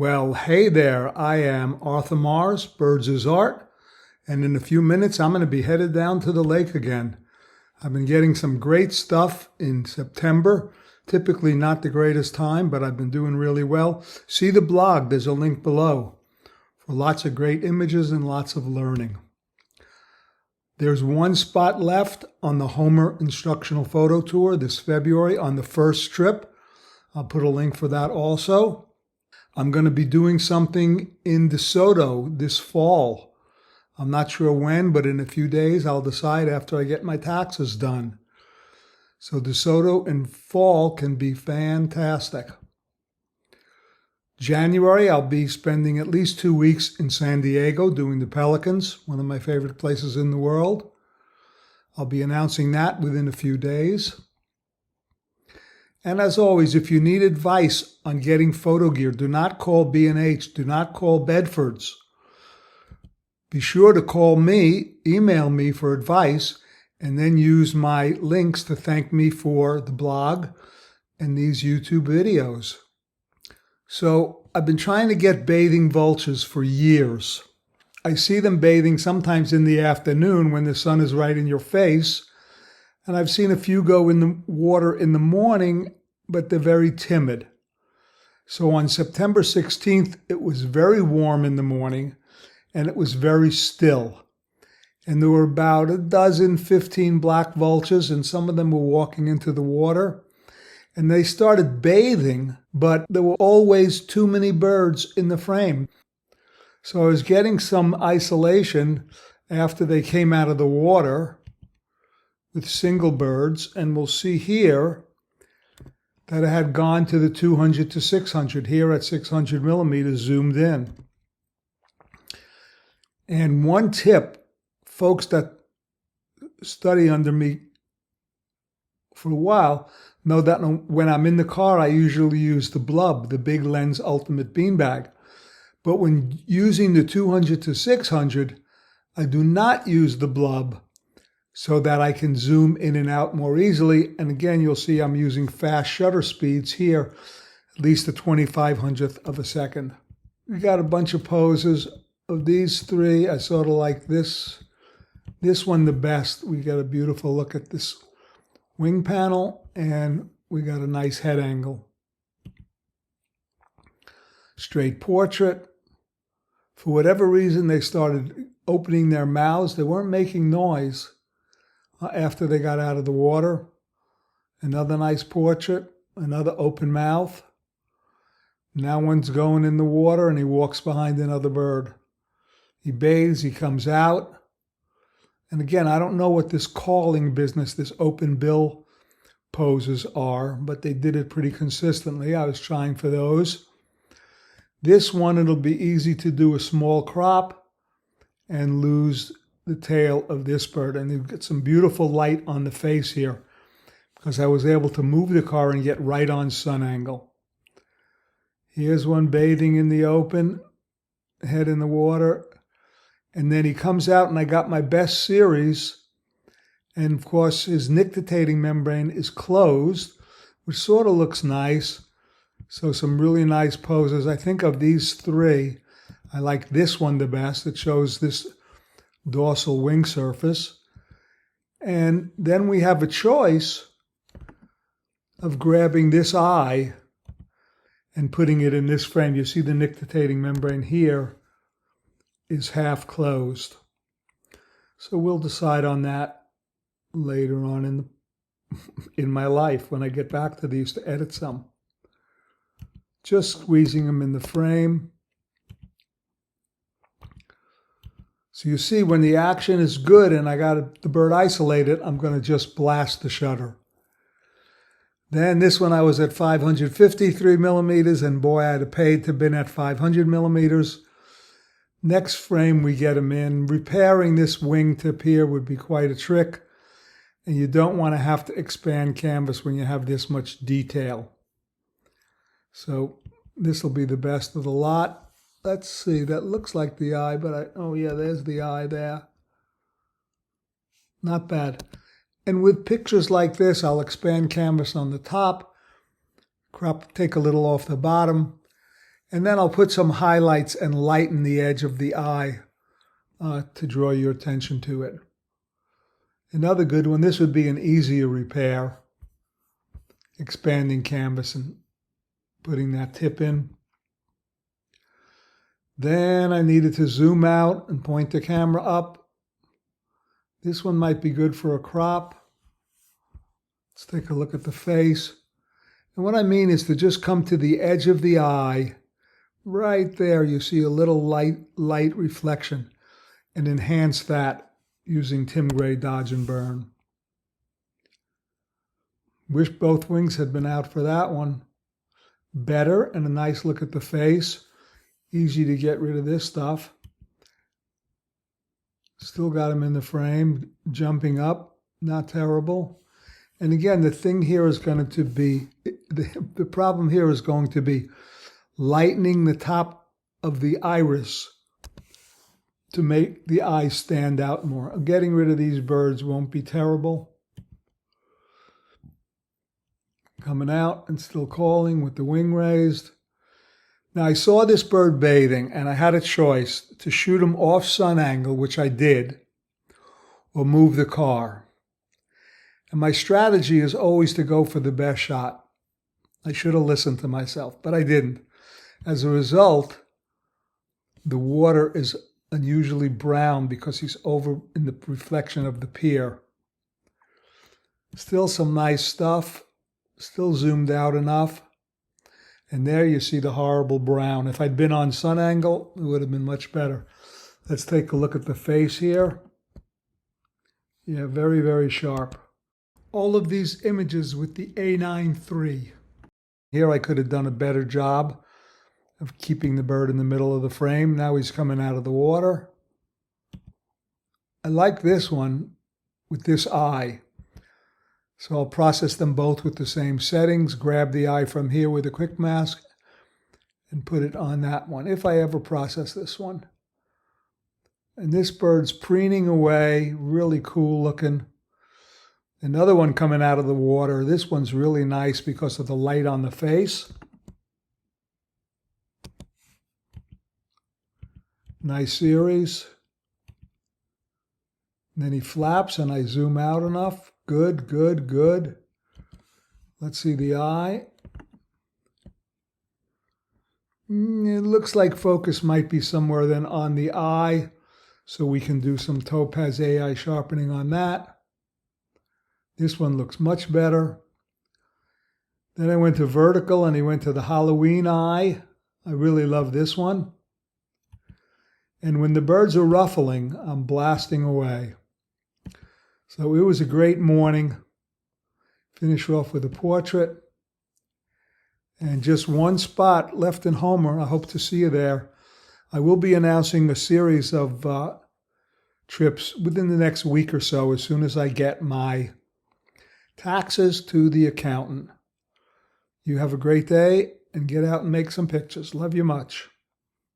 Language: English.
Well, hey there, I am Arthur Mars, Birds is Art, and in a few minutes I'm going to be headed down to the lake again. I've been getting some great stuff in September, typically not the greatest time, but I've been doing really well. See the blog, there's a link below for lots of great images and lots of learning. There's one spot left on the Homer Instructional Photo Tour this February on the first trip. I'll put a link for that also. I'm going to be doing something in DeSoto this fall. I'm not sure when, but in a few days I'll decide after I get my taxes done. So DeSoto in fall can be fantastic. January, I'll be spending at least 2 weeks in San Diego doing the Pelicans, one of my favorite places in the world. I'll be announcing that within a few days. And as always, if you need advice on getting photo gear, do not call B&H, do not call Bedford's. Be sure to call me, email me for advice, and then use my links to thank me for the blog and these YouTube videos. So I've been trying to get bathing vultures for years. I see them bathing sometimes in the afternoon when the sun is right in your face. And I've seen a few go in the water in the morning, but they're very timid. So on September 16th, it was very warm in the morning, and it was very still. And there were about 15 black vultures, and some of them were walking into the water. And they started bathing, but there were always too many birds in the frame. So I was getting some isolation after they came out of the water with single birds, and we'll see here that I had gone to the 200 to 600, here at 600 millimeters zoomed in. And one tip, folks that study under me for a while know that when I'm in the car, I usually use the BLUBB, the Big Lens Ultimate Beanbag. But when using the 200 to 600, I do not use the BLUBB, so that I can zoom in and out more easily. And again, you'll see I'm using fast shutter speeds here, at least a 2500th of a second. We got a bunch of poses of these three. I sort of like this one the best. We got a beautiful look at this wing panel, and we got a nice head angle. Straight portrait. For whatever reason, they started opening their mouths. They weren't making noise after they got out of the water. Another nice portrait, another open mouth. Now one's going in the water and he walks behind another bird. He bathes, he comes out. And again, I don't know what this calling business, this open bill poses are, but they did it pretty consistently. I was trying for those. This one, it'll be easy to do a small crop and lose the tail of this bird. And you get some beautiful light on the face here because I was able to move the car and get right on sun angle. Here's one bathing in the open, head in the water. And then he comes out and I got my best series. And of course, his nictitating membrane is closed, which sort of looks nice. So some really nice poses. I think of these three, I like this one the best. It shows this dorsal wing surface. And then we have a choice of grabbing this eye and putting it in this frame. You see the nictitating membrane here is half closed. So we'll decide on that later on in my life when I get back to these to edit some. Just squeezing them in the frame. So you see when the action is good and I got the bird isolated, I'm going to just blast the shutter. Then this one I was at 553 millimeters, and boy, I had to pay to been at 500 millimeters. Next frame we get them in. Repairing this wingtip here would be quite a trick, and you don't want to have to expand canvas when you have this much detail. So this will be the best of the lot. Let's see, that looks like the eye, but oh yeah, there's the eye there. Not bad. And with pictures like this, I'll expand canvas on the top, take a little off the bottom, And then I'll put some highlights and lighten the edge of the eye to draw your attention to it. Another good one, this would be an easier repair. Expanding canvas and putting that tip in. Then I needed to zoom out and point the camera up. This one might be good for a crop. Let's take a look at the face. And what I mean is to just come to the edge of the eye. Right there, you see a little light reflection, and enhance that using Tim Gray Dodge and Burn. Wish both wings had been out for that one. Better, and a nice look at the face. Easy to get rid of this stuff. Still got him in the frame, jumping up, not terrible. And again, the thing here is going to be, the problem here is going to be lightening the top of the iris to make the eye stand out more. Getting rid of these birds won't be terrible. Coming out and still calling with the wing raised. Now I saw this bird bathing and I had a choice to shoot him off sun angle, which I did, or move the car. And my strategy is always to go for the best shot. I should have listened to myself, but I didn't. As a result, the water is unusually brown because he's over in the reflection of the pier. Still some nice stuff, still zoomed out enough. And there you see the horrible brown. If I'd been on sun angle, it would have been much better. Let's take a look at the face here. Yeah, very, very sharp. All of these images with the A9 III. Here I could have done a better job of keeping the bird in the middle of the frame. Now he's coming out of the water. I like this one with this eye. So I'll process them both with the same settings, grab the eye from here with a quick mask and put it on that one, if I ever process this one. And this bird's preening away, really cool looking. Another one coming out of the water. This one's really nice because of the light on the face. Nice series. And then he flaps and I zoom out enough. Good, good, good. Let's see the eye. It looks like focus might be somewhere then on the eye, so we can do some topaz AI sharpening on that. This one looks much better. Then I went to vertical and he went to the Halloween eye. I really love this one. And when the birds are ruffling, I'm blasting away. So it was a great morning. Finish off with a portrait. And just one spot left in Homer. I hope to see you there. I will be announcing a series of trips within the next week or so as soon as I get my taxes to the accountant. You have a great day and get out and make some pictures. Love you much.